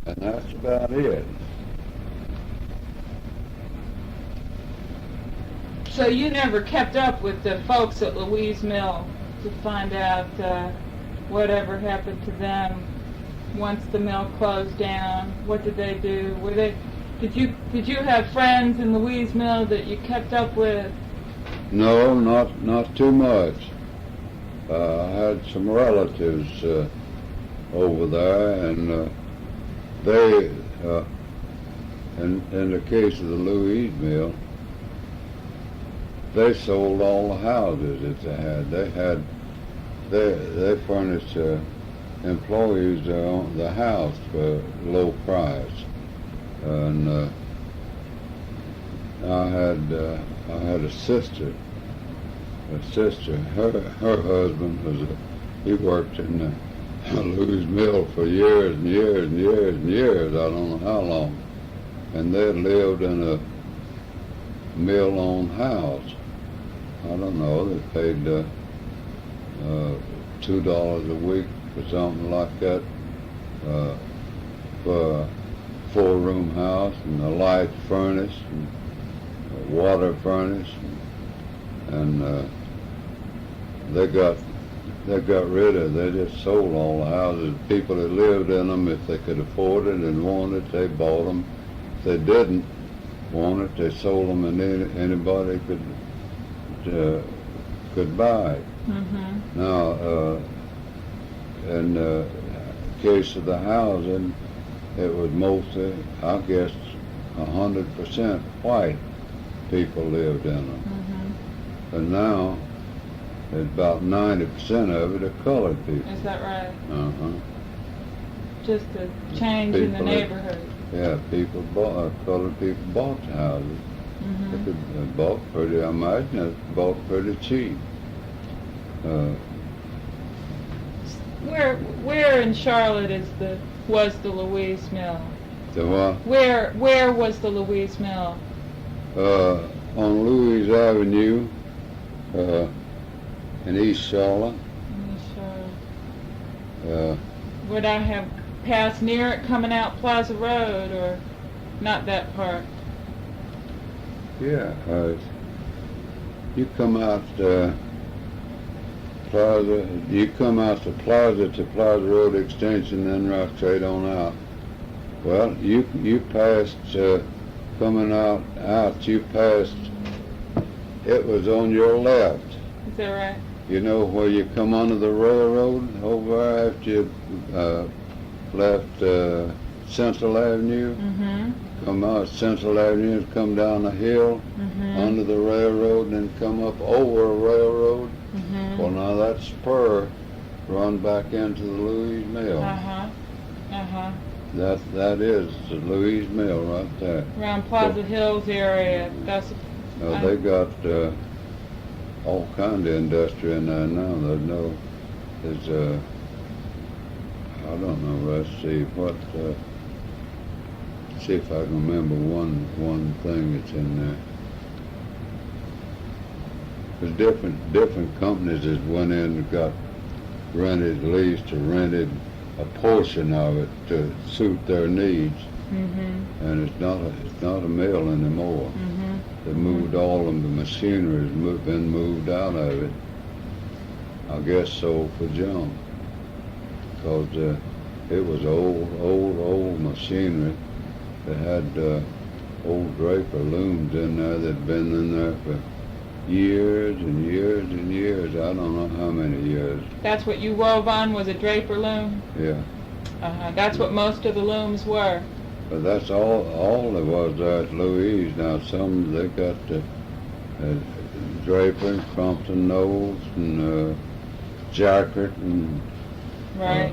and that's about it. So you never kept up with the folks at Louise Mill to find out whatever happened to them once the mill closed down? What did they do? Did you have friends in Louise Mill that you kept up with? No, not too much. I had some relatives over there, and they, in the case of the Louise Mill, they sold all the houses that they had. They furnished employees the house for low price, and I had a sister. Her husband was he worked in the Louise Mill for years and years and years and years. I don't know how long, and they lived in a mill-owned house. I don't know. They paid $2 a week for something like that for a 4-room house, and a light furnace and a water furnace, and they got rid of. They just sold all the houses. People that lived in them, if they could afford it and wanted it, they bought them. If they didn't want it, they sold them, and anybody could buy it. Mm-hmm. Now, in the case of the housing, it was mostly, I guess, 100% white people lived in them. Mm-hmm. And now, it's about 90% of it are colored people. Is that right? Uh-huh. Just a change in the neighborhood. Yeah, colored people bought the houses. Mm-hmm. They bought pretty, I imagine they bought pretty cheap. Where in Charlotte was the Louise Mill? The what? Where was the Louise Mill? On Louise Avenue, in East Charlotte. Would I have passed near it coming out Plaza Road, or not that part? Yeah, you come out Plaza. You come out to Plaza Road Extension, then right straight on out. Well, you passed coming out. You passed. It was on your left. Is that right? You know where you come under the railroad over there after you left Central Avenue? Mm-hmm. Come out Central Avenue and come down the hill under the railroad and then come up over a railroad. Mm-hmm. Well, now that spur run back into the Louise Mill. Uh-huh. Uh-huh. That is the Louise Mill right there. Around Plaza Hills area. They got all kind of industry in there now. There's I don't know. Let's see what. See if I can remember one thing that's in there. There's different companies that went in and got rented, leased, or rented a portion of it to suit their needs. Mm-hmm. And it's not a mill anymore. Mm-hmm. They moved all of the machinery has been moved out of it. I guess so for junk, because it was old machinery. They had old Draper looms in there that'd been in there for years and years and years. I don't know how many years. That's what you wove on, was a Draper loom? Yeah. Uh-huh. That's what most of the looms were. But that's all there was there at Louise. Now some they got Draper, Crumpton Knowles, and Jackert, and right.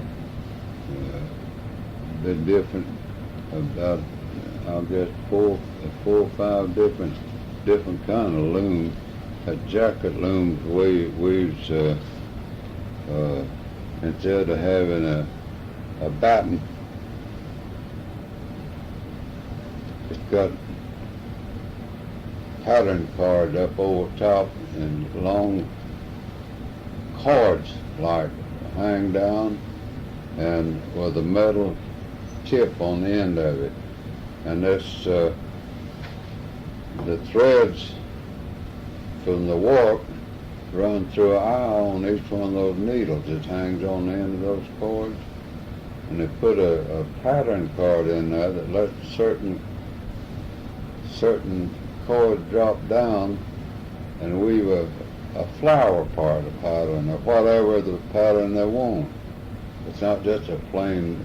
The different about I guess four or five different kind of looms. That jacket looms weaves instead of having a batten, it's got pattern cards up over top and long cords like hang down, and with a metal tip on the end of it, and this the threads from the warp run through an eye on each one of those needles that hangs on the end of those cords, and they put a pattern card in there that lets certain cords drop down and weave a flower part of pattern or whatever the pattern they want. It's not just a plain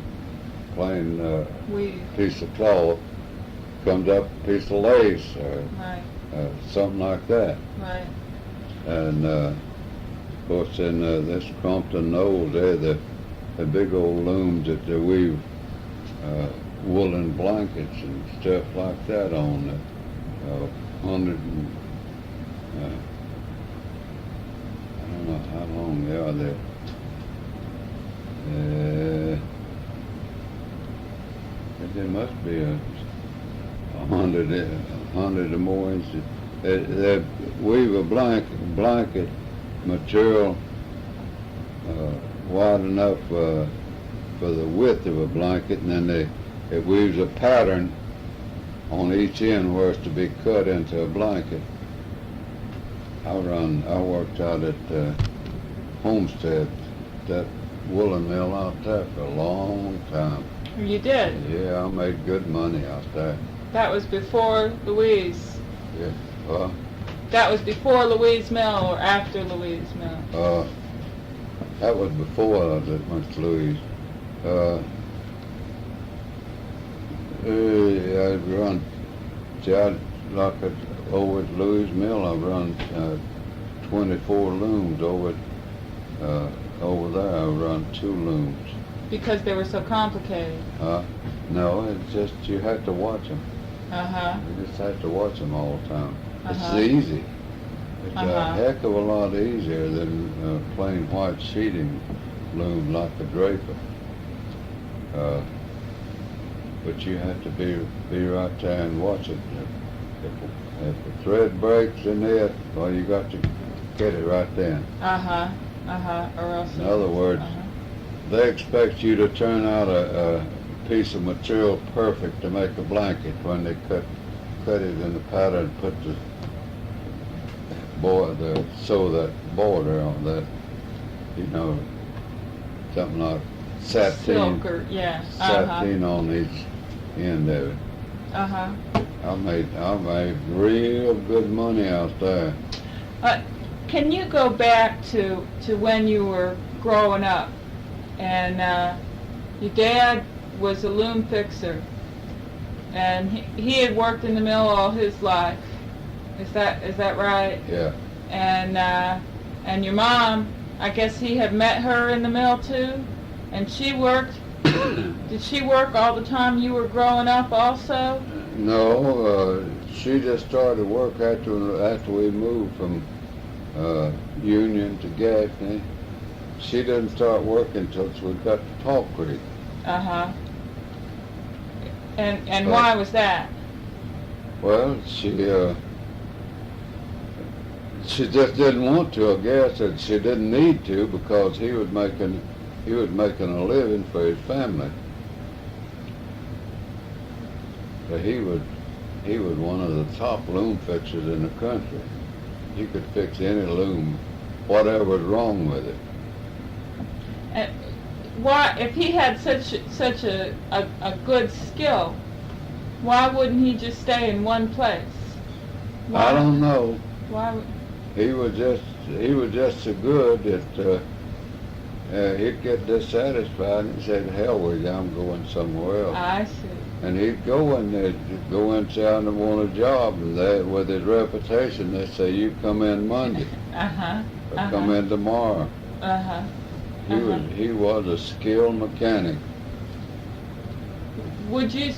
piece of cloth. Comes up a piece of lace or something like that. Right. And of course, in this Crumpton Knolls, they're the big old looms that they weave woolen blankets and stuff like that on. 100 and I don't know how long they are there. There must be a hundred or more inches. They weave a blanket material wide enough for the width of a blanket, and then it weaves a pattern on each end where it's to be cut into a blanket. I worked out at Homestead, that woolen mill out there for a long time. You did? Yeah, I made good money out there. That was before Louise? Yeah. Well, that was before Louise Mill or after Louise Mill? That was before I went to Louise. I'd run, like over at Louise Mill, I've run 24 looms over there. I run 2 looms. Because they were so complicated? No, it's just you had to watch them. You just had to watch them all the time. It's easy. It's a heck of a lot easier than plain white sheeting loom like a draper. But you have to be right there and watch it. If the thread breaks in it, well, you got to get it right then. Or else. In other words, they expect you to turn out a piece of material perfect to make a blanket when they cut it in the pattern, put sew that border on that, something like sateen. Silk or, sateen on each end of it. I made real good money out there. Can you go back to when you were growing up, and your dad was a loom fixer, and he had worked in the mill all his life. Is that right? Yeah. And your mom, I guess he had met her in the mill too, and she worked. Did she work all the time you were growing up also? No, she just started work after we moved from Union to Gaffney. She didn't start working until we got to Tall Creek. And why was that? Well, she just didn't want to, I guess, and she didn't need to because he was making a living for his family. But he was one of the top loom fixers in the country. He could fix any loom, whatever was wrong with it. And why, if he had such a good skill, why wouldn't he just stay in one place? Why? I don't know. Why? He was just so good that he'd get dissatisfied and said, "Hell with you, I'm going somewhere else." I see. And he'd go in there, and want a job, and with his reputation, they say, "You come in Monday, or come in tomorrow." He was a skilled mechanic. Would you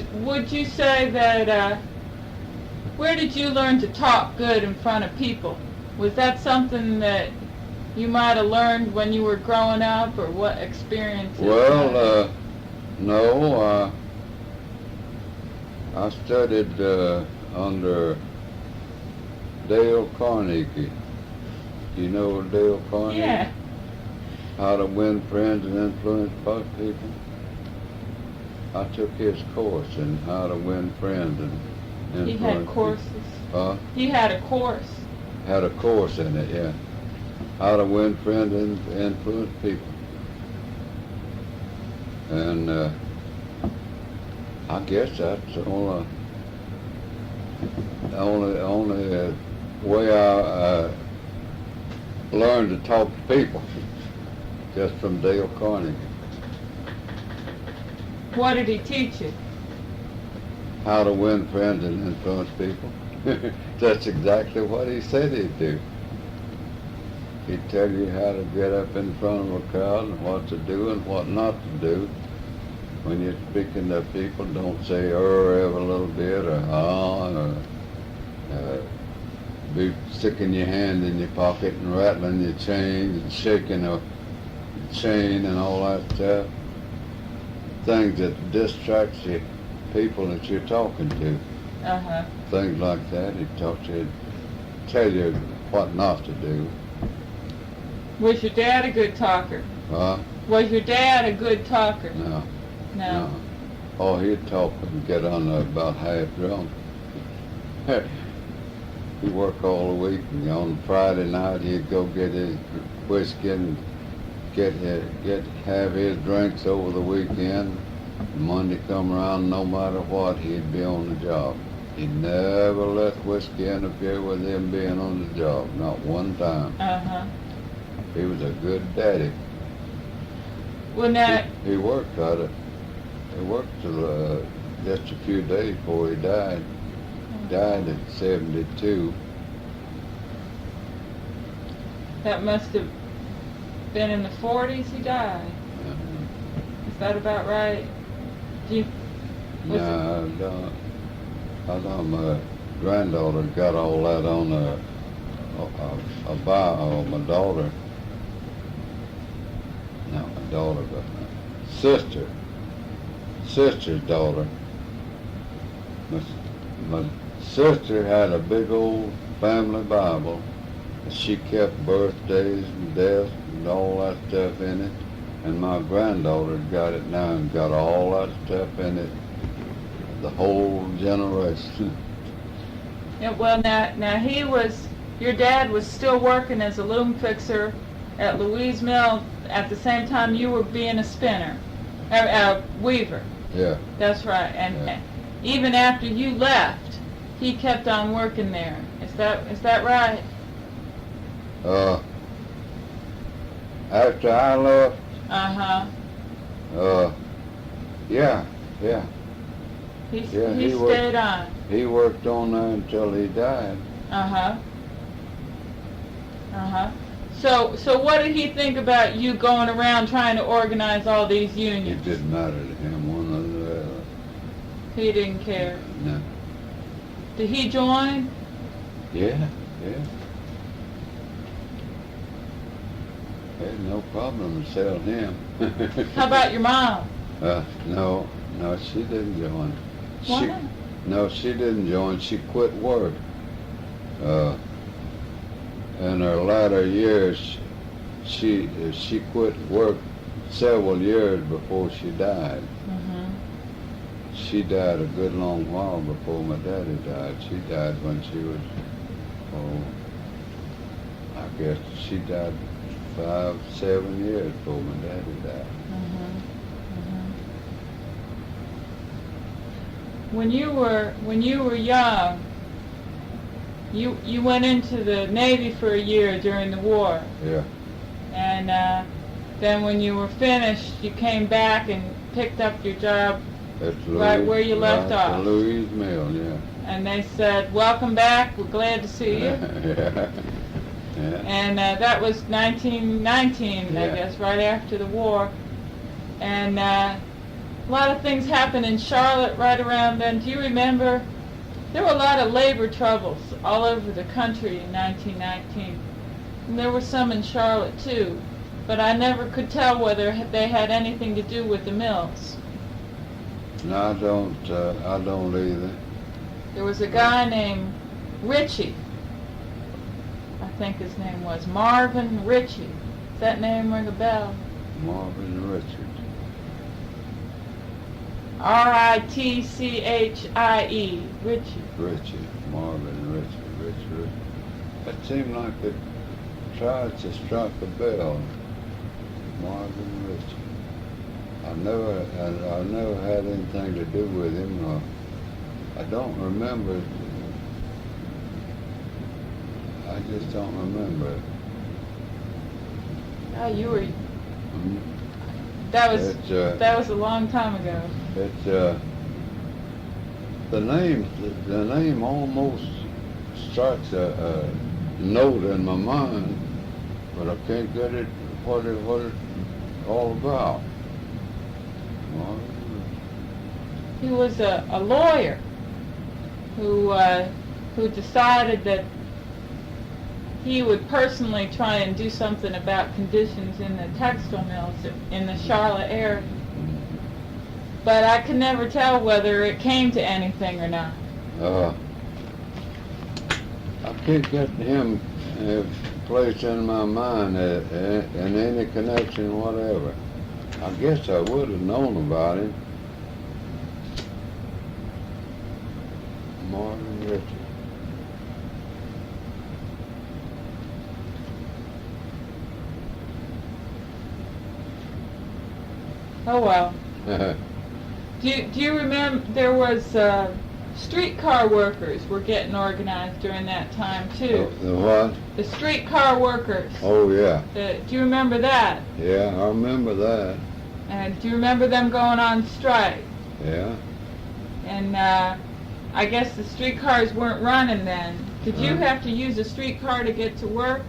say that? Where did you learn to talk good in front of people? Was that something that you might have learned when you were growing up, or what experiences? Well, no. I studied under Dale Carnegie. You know Dale Carnegie? Yeah. How to Win Friends and Influence People. I took his course in how to win friends and influence. He had courses. Huh? He had a course. Had a course in it, yeah. How to win friends and influence people. And I guess that's the only way I learned to talk to people, just from Dale Carnegie. What did he teach you? How to win friends and influence people. That's exactly what he said he'd do. He'd tell you how to get up in front of a crowd and what to do and what not to do. When you're speaking to people, don't say every little bit or be sticking your hand in your pocket and rattling your chains and shaking a chain and all that stuff. Things that distracts you, people that you're talking to. Uh-huh. Things like that. He'd tell you what not to do. Was your dad a good talker? Was your dad a good talker? No. No. Oh, he'd talk and get on about half drunk. He'd work all the week, and on Friday night he'd go get his whiskey and have his drinks over the weekend. Monday come around, no matter what, he'd be on the job. He never let whiskey interfere with him being on the job, not one time. Uh-huh. He was a good daddy. Well, now... He worked at it. He worked till just a few days before he died. Died at 72. That must have been in the 40s he died. Is that about right? No, I know my granddaughter got all that on a bio, my daughter. Not my daughter, but my sister's daughter. My sister had a big old family Bible. She kept birthdays and deaths and all that stuff in it. And my granddaughter got it now and got all that stuff in it. The whole generation. Yeah, well, now your dad was still working as a loom fixer at Louise Mill at the same time you were being a spinner, a weaver. Yeah. That's right. And even after you left, he kept on working there. Is that right? After I left. Uh-huh. Yeah. He stayed on. He worked on there until he died. Uh-huh. Uh-huh. So what did he think about you going around trying to organize all these unions? It didn't matter to him one or the other. He didn't care. No. Did he join? Yeah. Had no problem to sell him. How about your mom? No, she didn't join. Why not? No, she didn't join. She quit work. In her latter years, she quit work several years before she died. Mm-hmm. She died a good long while before my daddy died. She died when she was, I guess she died 5-7 years before my daddy died. Mm-hmm. When you were young, you went into the Navy for a year during the war. Yeah. And then when you were finished, you came back and picked up your job right where you left off. Louise Mill, yeah. And they said, "Welcome back. We're glad to see you." Yeah. And that was 1919, I guess, right after the war. And a lot of things happened in Charlotte right around then. Do you remember? There were a lot of labor troubles all over the country in 1919. And there were some in Charlotte, too. But I never could tell whether they had anything to do with the mills. No, I don't either. There was a guy named Ritchie. I think his name was Marvin Ritchie. Does that name ring a bell? Marvin Richards. Ritchie. Ritchie. Ritchie, Marvin Ritchie. It seemed like it tried to strike a bell. Marvin Ritchie. I never had anything to do with him. I don't remember. I just don't remember. Oh, you were. Mhm. That It's, was a long time ago. It's the name almost strikes a note in my mind, but I can't get it what it's all about. He was a lawyer who decided that he would personally try and do something about conditions in the textile mills in the Charlotte area. But I could never tell whether it came to anything or not. I can't get him placed in my mind in any connection whatever. I guess I would have known about him. Marvin Ritchie. Oh well. Do you remember there was streetcar workers were getting organized during that time too? The what? The streetcar workers. Oh yeah. Do you remember that? Yeah, I remember that. And do you remember them going on strike? Yeah. And I guess the streetcars weren't running then. Did you have to use a streetcar to get to work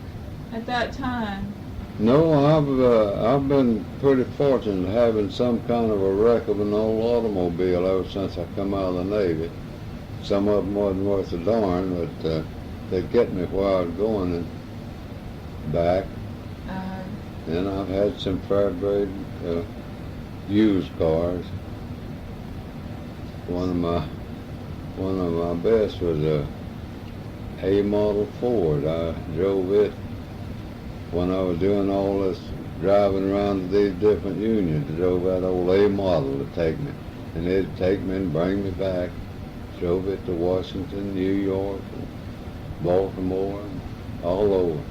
at that time? No, I've been pretty fortunate having some kind of a wreck of an old automobile ever since I come out of the Navy. Some of them wasn't worth a darn, but they'd get me where I was going and back. And I've had some fair grade used cars. One of my best was a model Ford. I drove it when I was doing all this driving around to these different unions. I drove that old A model to take me, and it'd take me and bring me back. Drove it to Washington, New York, and Baltimore, and all over.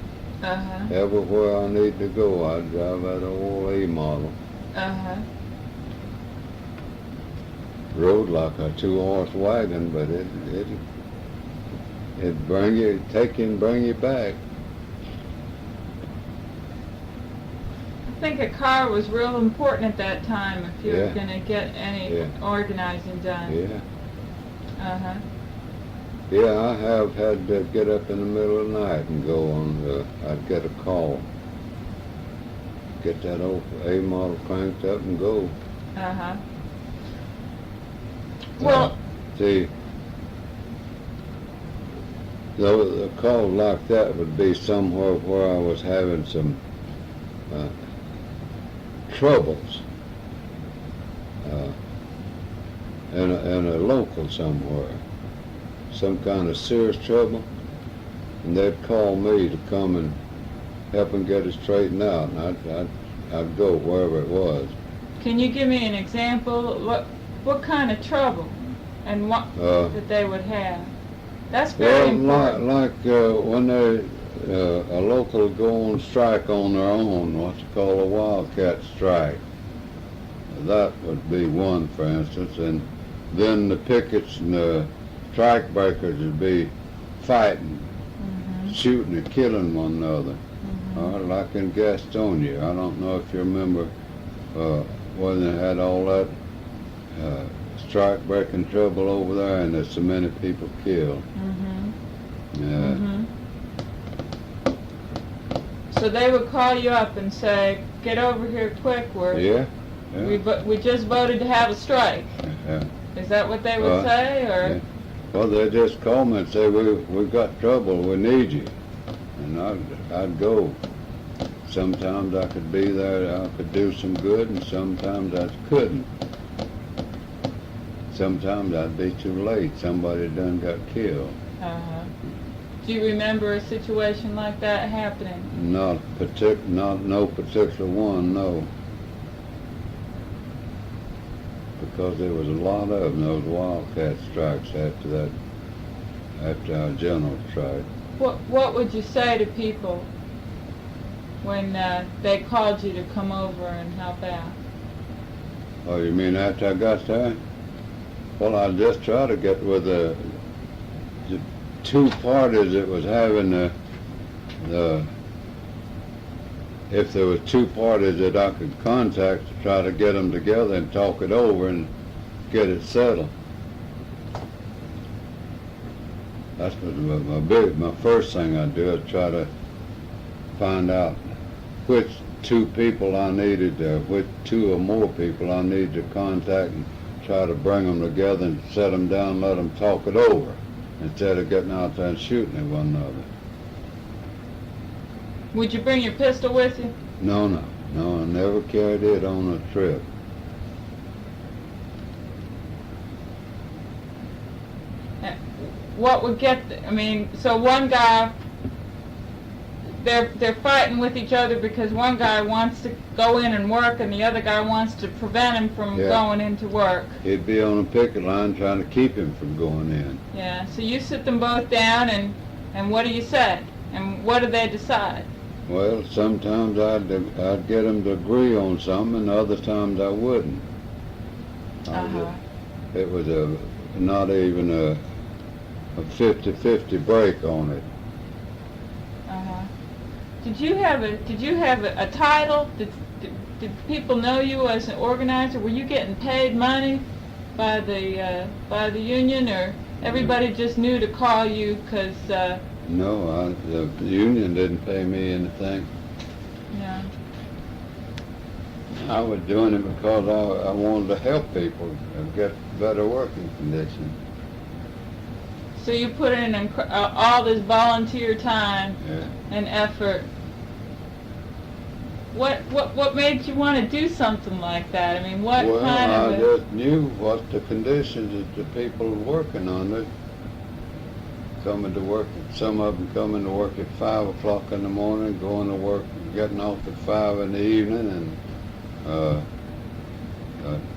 Everywhere I need to go, I'd drive that old A model. Rode like a 2-horse wagon, but it'd bring you, take you and bring you back. I think a car was real important at that time if you were going to get any organizing done. Yeah. Uh-huh. Yeah, I have had to get up in the middle of the night and go on, I'd get a call. Get that old A model cranked up and go. Uh-huh. Well, see, a call like that would be somewhere where I was having some troubles in a local somewhere, some kind of serious trouble, and they'd call me to come and help them get it straightened out, and I'd go wherever it was. Can you give me an example? What kind of trouble and what that they would have? That's very important. Like when a local go on strike on their own, what's called a wildcat strike. That would be one, for instance, and then the pickets and the strike breakers would be fighting, shooting and killing one another. Like in Gastonia, I don't know if you remember when they had all that strike breaking trouble over there, and there's so many people killed. So they would call you up and say, "Get over here quick! We just voted to have a strike." Is that what they would say, or? Yeah. Well, they just call me and say, "We've got trouble. We need you," and I'd go. Sometimes I could be there. I could do some good, and sometimes I couldn't. Sometimes I'd be too late. Somebody done got killed. Do you remember a situation like that happening? Not no particular one, no. because there was a lot of them, those wildcat strikes after our general strike. What would you say to people when they called you to come over and help out? Oh, you mean after I got there? Well, I just tried to get with the two parties that was having if there was two parties that I could contact to try to get them together and talk it over and get it settled. That's my first thing I do is try to find out which two people I needed, which two or more people I need to contact and try to bring them together and set them down and let them talk it over instead of getting out there and shooting at one another. Would you bring your pistol with you? No, I never carried it on a trip. What would get, so one guy, they're fighting with each other because one guy wants to go in and work and the other guy wants to prevent him from going into work. He'd be on a picket line trying to keep him from going in. Yeah, so you sit them both down and what do you say? And what do they decide? Well, sometimes I'd get them to agree on something and other times I wouldn't. It was not even a 50-50 break on it. Did you have a title? Did people know you as an organizer? Were you getting paid money by the union, or everybody just knew to call you because? No, the union didn't pay me anything. Yeah. I was doing it because I wanted to help people and get better working conditions. So you put in all this volunteer time and effort. What made you want to do something like that? I just knew what the conditions that the people were working under. Coming to work, some of them coming to work at 5 o'clock in the morning, going to work, getting off at 5 in the evening, and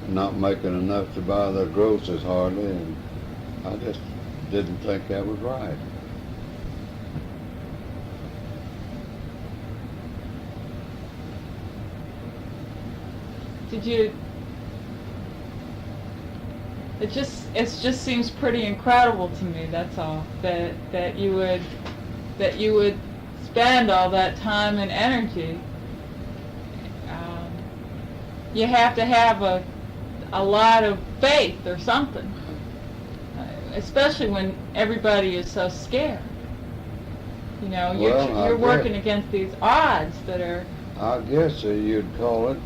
not making enough to buy their groceries hardly, and I just didn't think that was right. Did you? It just seems pretty incredible to me. That's all. That you would spend all that time and energy. You have to have a lot of faith or something, especially when everybody is so scared. You know, you're working against these odds that are. I guess you'd call it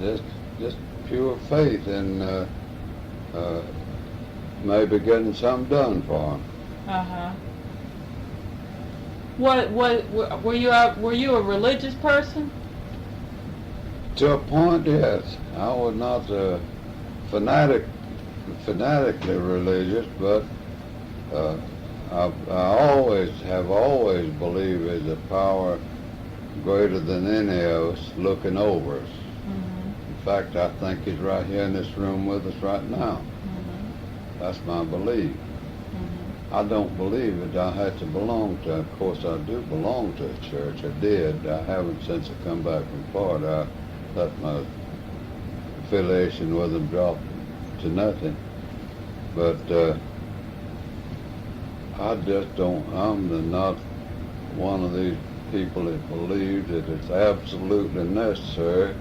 just pure faith and maybe getting something done for them. What were you a religious person? To a point, yes. I was not fanatically religious, but I always believed there's a power greater than any of us looking over us. In fact, I think he's right here in this room with us right now. That's my belief. I don't believe that I had to belong to, of course I do belong to a church. I did. I haven't since I come back from Florida. I let my affiliation with them drop to nothing. But I just don't, I'm not one of these people that believe that it's absolutely necessary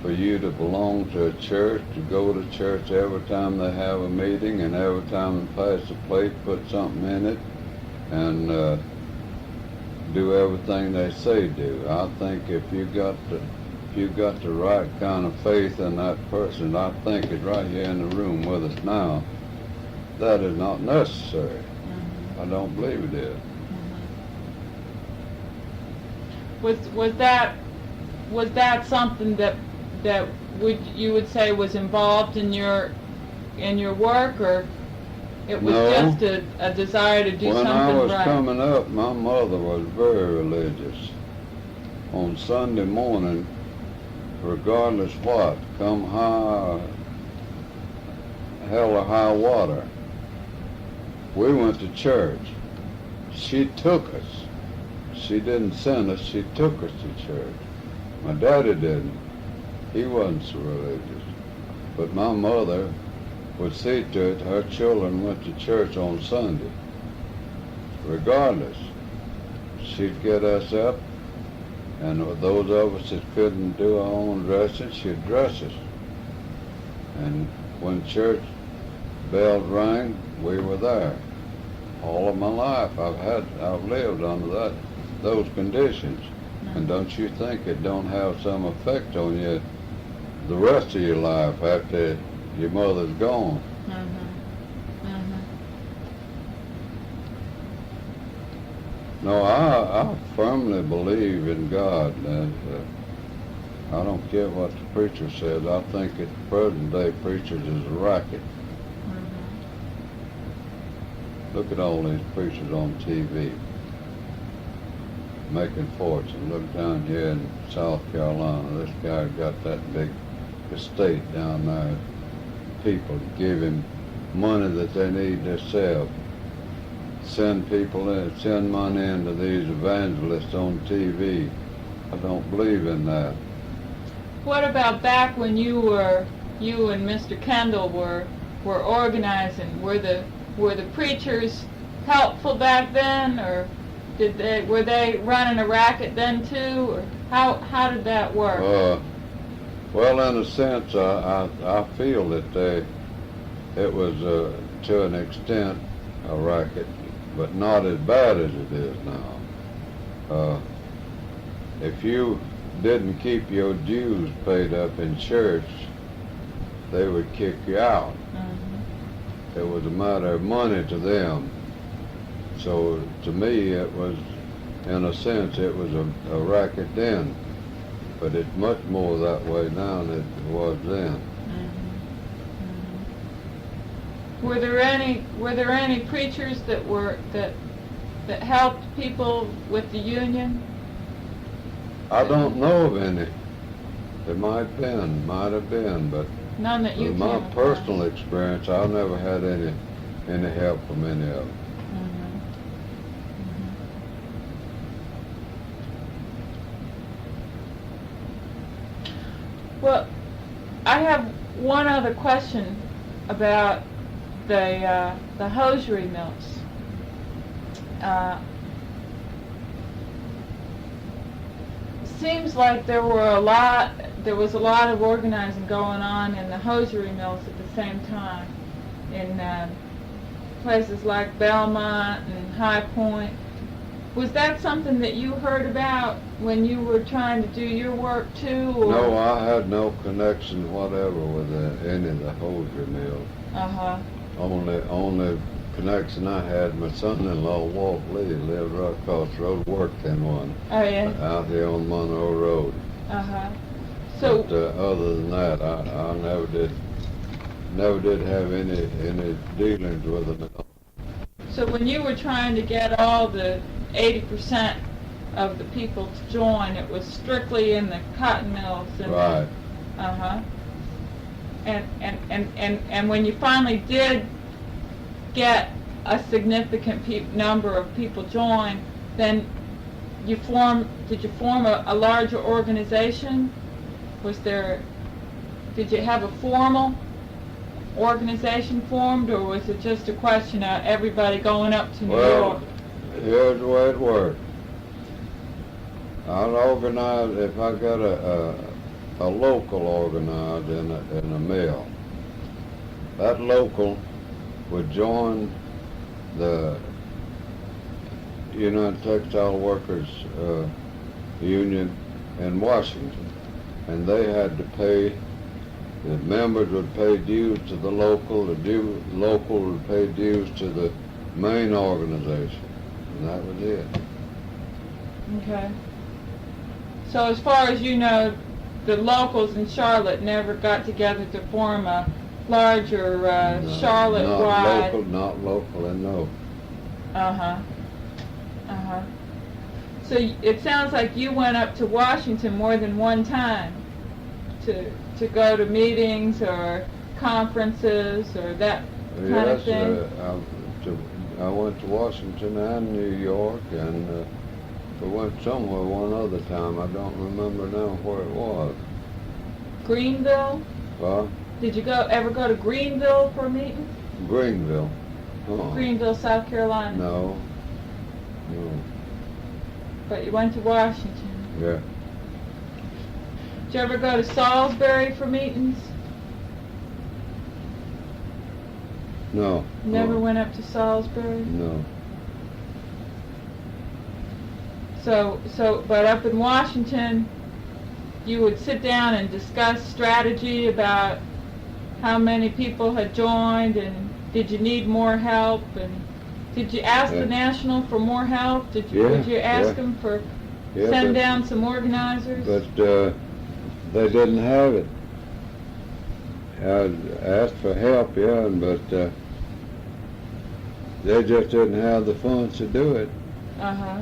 for you to belong to a church, to go to church every time they have a meeting and every time they pass a plate, put something in it, and do everything they say do. I think if you got the right kind of faith in that person, I think is right here in the room with us now, that is not necessary. I don't believe it is. Was that something that you would say was involved in your work, or it was just a desire to do something right? When I was coming up, my mother was very religious. On Sunday morning, regardless what, come high hell or high water, we went to church. She took us. She didn't send us, she took us to church. My daddy didn't. He wasn't so religious. But my mother would see to it her children went to church on Sunday. Regardless, she'd get us up, and those of us that couldn't do our own dressing, she'd dress us. And when church bells rang, we were there. All of my life I've lived under those conditions. And don't you think it don't have some effect on you the rest of your life after your mother's gone? No, I firmly believe in God, and I don't care what the preacher says. I think that present day preachers is a racket. Look at all these preachers on TV making fortune. Look down here in South Carolina. This guy got that big estate down there. People give him money that they need themselves. Send people in, send money into these evangelists on TV. I don't believe in that. What about back when you and Mr. Kendall were organizing? Were the preachers helpful back then, or were they running a racket then too, or how did that work? Well, in a sense, I feel that it was to an extent a racket, but not as bad as it is now. If you didn't keep your dues paid up in church, they would kick you out. It was a matter of money to them. So to me, it was, in a sense, it was a racket then. But it's much more that way now than it was then. Were there any preachers that helped people with the union? I don't know of any. There might have been, but none that you in my came across. personal experience, I've never had any help from any of them. Well, I have one other question about the hosiery mills. Seems like there was a lot of organizing going on in the hosiery mills at the same time, in places like Belmont and High Point. Was that something that you heard about when you were trying to do your work too? Or? No, I had no connection whatever with any of the hosiery mills. Only connection I had, my son-in-law, Walt Lee, lived right across the road, worked in one. Oh, yeah? Out here on Monroe Road. So, but other than that, I never did have any dealings with them at all. So when you were trying to get all the 80% of the people to join, it was strictly in the cotton mills. And right. And when you finally did get a significant number of people join, then did you form a larger organization? Did you have a formal organization formed, or was it just a question of everybody going up to New York? Here's the way it worked. I'd organize, if I got a local organized in a mill, that local would join the United Textile Workers Union in Washington, and they had to pay, the members would pay dues to the local local would pay dues to the main organization, and that was it. Okay. So as far as you know, the locals in Charlotte never got together to form a larger Charlotte-wide... Not local, and no. So it sounds like you went up to Washington more than one time to go to meetings or conferences or that kind of thing? I went to Washington and New York, and we went somewhere one other time. I don't remember now where it was. Greenville? Huh? Did you ever go to Greenville for a meeting? Greenville. Huh. Greenville, South Carolina. No. No. But you went to Washington. Yeah. Did you ever go to Salisbury for meetings? No. Never No. went up to Salisbury? No. But up in Washington, you would sit down and discuss strategy about how many people had joined and did you need more help, and did you ask the National for more help? Would you ask them for send down some organizers? But they didn't have it. I asked for help, but they just didn't have the funds to do it. Uh-huh.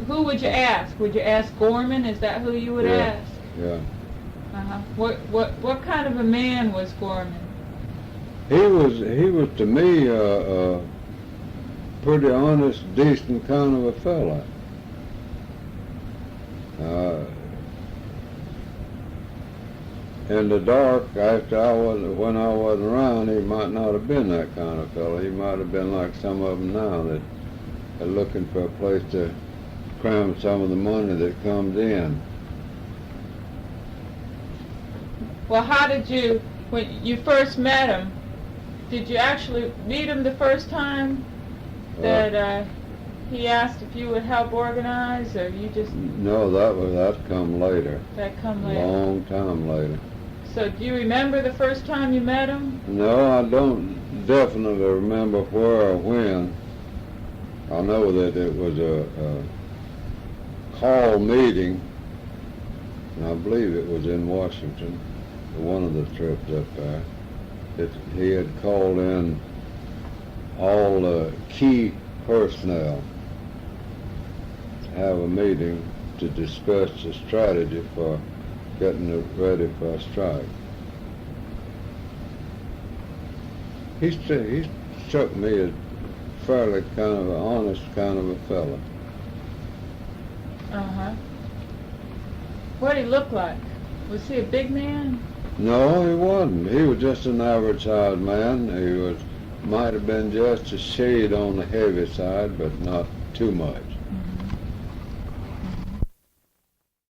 Who would you ask? Would you ask Gorman? Is that who you would ask? Yeah. Uh-huh. What kind of a man was Gorman? He was to me pretty honest, decent kind of a fella. In the dark, when I wasn't around, he might not have been that kind of fella. He might have been like some of them now that are looking for a place to cram some of the money that comes in. Well, how did you, when you first met him, did you actually meet him the first time that he asked if you would help organize, or you just... No, that come later. That come later. Long time later. So do you remember the first time you met him? No, I don't definitely remember where or when. I know that it was a call meeting, and I believe it was in Washington, one of the trips up there. He had called in all the key personnel to have a meeting to discuss the strategy for getting it ready for a strike. He struck me as fairly kind of an honest kind of a fella. Uh-huh. What did he look like? Was he a big man? No, he wasn't. He was just an average-sized man. He might have been just a shade on the heavy side, but not too much.